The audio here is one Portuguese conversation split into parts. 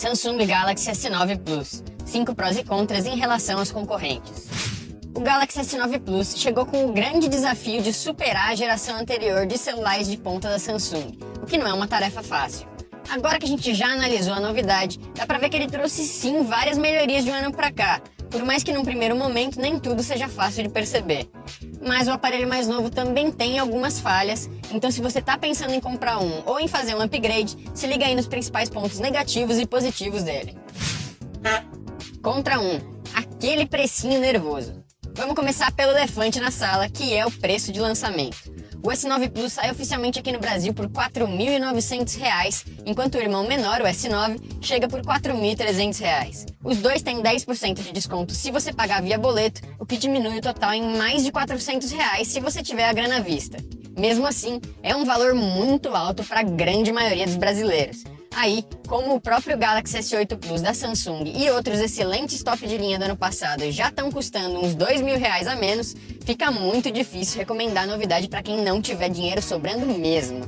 Samsung Galaxy S9 Plus, 5 prós e contras em relação aos concorrentes. O Galaxy S9 Plus chegou com o grande desafio de superar a geração anterior de celulares de ponta da Samsung, o que não é uma tarefa fácil. Agora que a gente já analisou a novidade, dá pra ver que ele trouxe sim várias melhorias de um ano pra cá, por mais que num primeiro momento nem tudo seja fácil de perceber. Mas o aparelho mais novo também tem algumas falhas, então se você tá pensando em comprar um ou em fazer um upgrade, se liga aí nos principais pontos negativos e positivos dele. Contra 1. Aquele precinho nervoso. Vamos começar pelo elefante na sala, que é o preço de lançamento. O S9 Plus sai oficialmente aqui no Brasil por R$ 4.900, enquanto o irmão menor, o S9, chega por R$ 4.300. Os dois têm 10% de desconto se você pagar via boleto, o que diminui o total em mais de R$ 400 se você tiver a grana à vista. Mesmo assim, é um valor muito alto para a grande maioria dos brasileiros. Aí, como o próprio Galaxy S8 Plus da Samsung e outros excelentes top de linha do ano passado já estão custando uns R$ 2.000 a menos, fica muito difícil recomendar a novidade para quem não tiver dinheiro sobrando mesmo.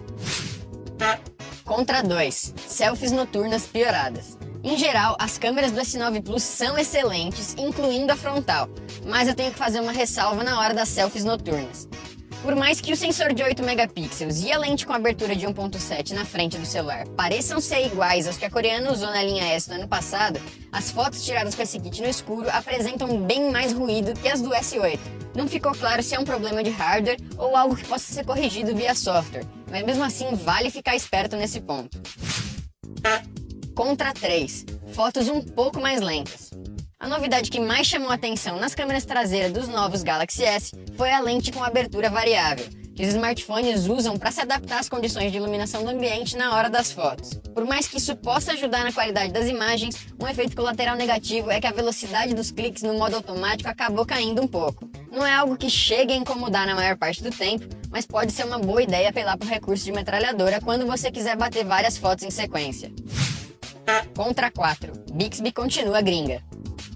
Contra 2. Selfies noturnas pioradas. Em geral, as câmeras do S9 Plus são excelentes, incluindo a frontal, mas eu tenho que fazer uma ressalva na hora das selfies noturnas. Por mais que o sensor de 8 megapixels e a lente com abertura de 1.7 na frente do celular pareçam ser iguais aos que a coreana usou na linha S do ano passado, as fotos tiradas com esse kit no escuro apresentam bem mais ruído que as do S8. Não ficou claro se é um problema de hardware ou algo que possa ser corrigido via software, mas mesmo assim vale ficar esperto nesse ponto. Contra 3. Fotos um pouco mais lentas. A novidade que mais chamou a atenção nas câmeras traseiras dos novos Galaxy S foi a lente com abertura variável, que os smartphones usam para se adaptar às condições de iluminação do ambiente na hora das fotos. Por mais que isso possa ajudar na qualidade das imagens, um efeito colateral negativo é que a velocidade dos cliques no modo automático acabou caindo um pouco. Não é algo que chegue a incomodar na maior parte do tempo, mas pode ser uma boa ideia apelar para o recurso de metralhadora quando você quiser bater várias fotos em sequência. Contra 4. Bixby continua gringa.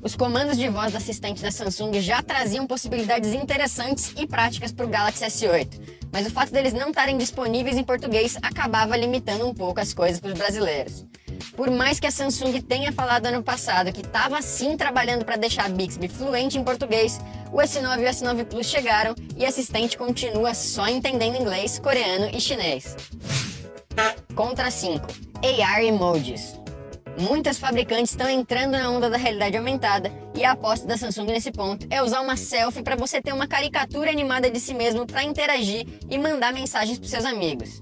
Os comandos de voz do assistente da Samsung já traziam possibilidades interessantes e práticas para o Galaxy S8, mas o fato deles não estarem disponíveis em português acabava limitando um pouco as coisas para os brasileiros. Por mais que a Samsung tenha falado ano passado que estava sim trabalhando para deixar a Bixby fluente em português, o S9 e o S9 Plus chegaram e a assistente continua só entendendo inglês, coreano e chinês. Contra 5. AR Emojis. Muitas fabricantes estão entrando na onda da realidade aumentada e a aposta da Samsung nesse ponto é usar uma selfie para você ter uma caricatura animada de si mesmo para interagir e mandar mensagens para seus amigos.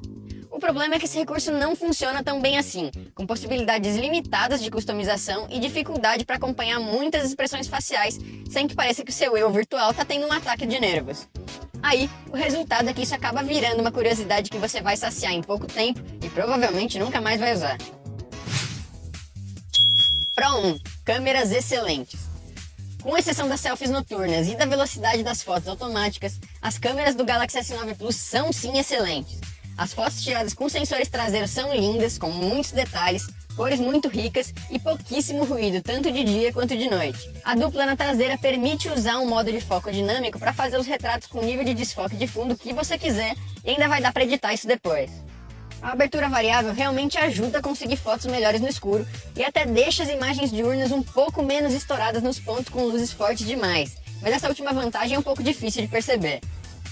O problema é que esse recurso não funciona tão bem assim, com possibilidades limitadas de customização e dificuldade para acompanhar muitas expressões faciais sem que pareça que o seu eu virtual está tendo um ataque de nervos. Aí, o resultado é que isso acaba virando uma curiosidade que você vai saciar em pouco tempo e provavelmente nunca mais vai usar. Pro 1. Câmeras excelentes. Com exceção das selfies noturnas e da velocidade das fotos automáticas, as câmeras do Galaxy S9 Plus são sim excelentes. As fotos tiradas com sensores traseiros são lindas, com muitos detalhes, cores muito ricas e pouquíssimo ruído, tanto de dia quanto de noite. A dupla na traseira permite usar um modo de foco dinâmico para fazer os retratos com nível de desfoque de fundo que você quiser e ainda vai dar para editar isso depois. A abertura variável realmente ajuda a conseguir fotos melhores no escuro e até deixa as imagens diurnas um pouco menos estouradas nos pontos com luzes fortes demais, mas essa última vantagem é um pouco difícil de perceber.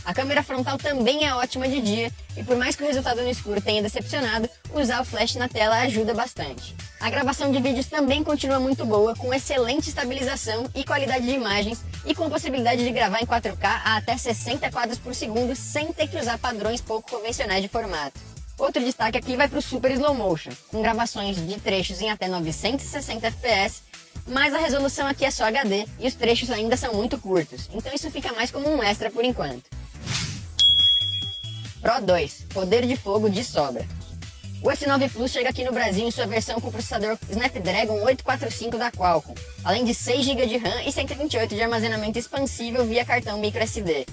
A câmera frontal também é ótima de dia e por mais que o resultado no escuro tenha decepcionado, usar o flash na tela ajuda bastante. A gravação de vídeos também continua muito boa, com excelente estabilização e qualidade de imagens e com possibilidade de gravar em 4K a até 60 quadros por segundo sem ter que usar padrões pouco convencionais de formato. Outro destaque aqui vai para o Super Slow Motion, com gravações de trechos em até 960 fps, mas a resolução aqui é só HD e os trechos ainda são muito curtos, então isso fica mais como um extra por enquanto. Pro 2. Poder de fogo de sobra. O S9 Plus chega aqui no Brasil em sua versão com o processador Snapdragon 845 da Qualcomm, além de 6 GB de RAM e 128 de armazenamento expansível via cartão microSD.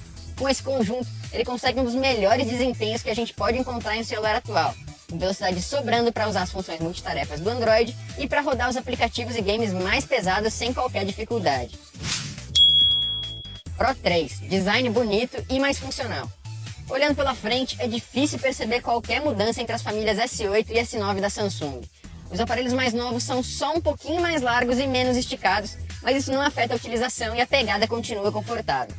Com esse conjunto, ele consegue um dos melhores desempenhos que a gente pode encontrar em um celular atual, com velocidade sobrando para usar as funções multitarefas do Android e para rodar os aplicativos e games mais pesados sem qualquer dificuldade. Pro 3. Design bonito e mais funcional. Olhando pela frente, é difícil perceber qualquer mudança entre as famílias S8 e S9 da Samsung. Os aparelhos mais novos são só um pouquinho mais largos e menos esticados, mas isso não afeta a utilização e a pegada continua confortável.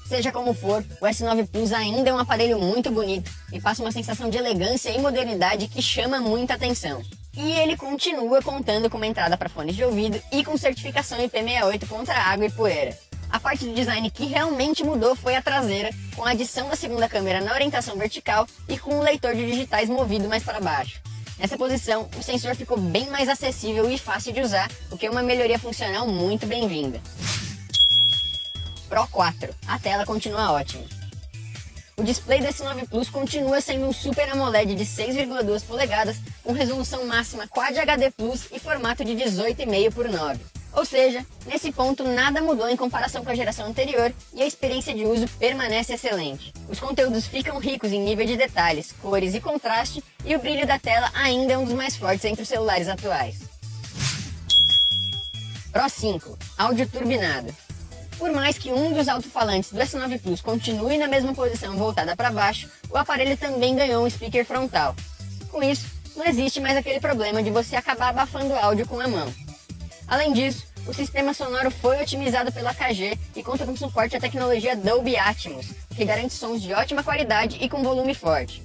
Seja como for, o S9 Plus ainda é um aparelho muito bonito e passa uma sensação de elegância e modernidade que chama muita atenção. E ele continua contando com uma entrada para fones de ouvido e com certificação IP68 contra água e poeira. A parte do design que realmente mudou foi a traseira, com a adição da segunda câmera na orientação vertical e com o leitor de digitais movido mais para baixo. Nessa posição, o sensor ficou bem mais acessível e fácil de usar, o que é uma melhoria funcional muito bem-vinda. Pro 4. A tela continua ótima. O display do S9 Plus continua sendo um Super AMOLED de 6,2 polegadas com resolução máxima Quad HD Plus e formato de 18,5x9. Ou seja, nesse ponto nada mudou em comparação com a geração anterior e a experiência de uso permanece excelente. Os conteúdos ficam ricos em nível de detalhes, cores e contraste, e o brilho da tela ainda é um dos mais fortes entre os celulares atuais. Pro 5. Áudio turbinado. Por mais que um dos alto-falantes do S9 Plus continue na mesma posição voltada para baixo, o aparelho também ganhou um speaker frontal. Com isso, não existe mais aquele problema de você acabar abafando o áudio com a mão. Além disso, o sistema sonoro foi otimizado pela KG e conta com suporte à tecnologia Dolby Atmos, o que garante sons de ótima qualidade e com volume forte.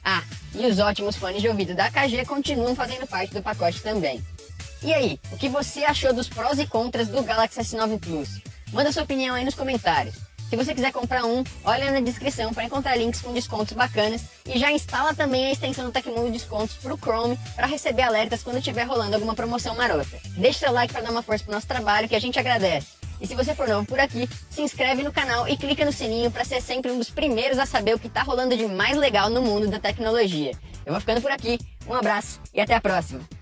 Ah, e os ótimos fones de ouvido da KG continuam fazendo parte do pacote também. E aí, o que você achou dos prós e contras do Galaxy S9 Plus? Manda sua opinião aí nos comentários. Se você quiser comprar um, olha na descrição para encontrar links com descontos bacanas e já instala também a extensão do Tecmundo Descontos para o Chrome para receber alertas quando estiver rolando alguma promoção marota. Deixe seu like para dar uma força pro nosso trabalho que a gente agradece. E se você for novo por aqui, se inscreve no canal e clica no sininho para ser sempre um dos primeiros a saber o que tá rolando de mais legal no mundo da tecnologia. Eu vou ficando por aqui, um abraço e até a próxima!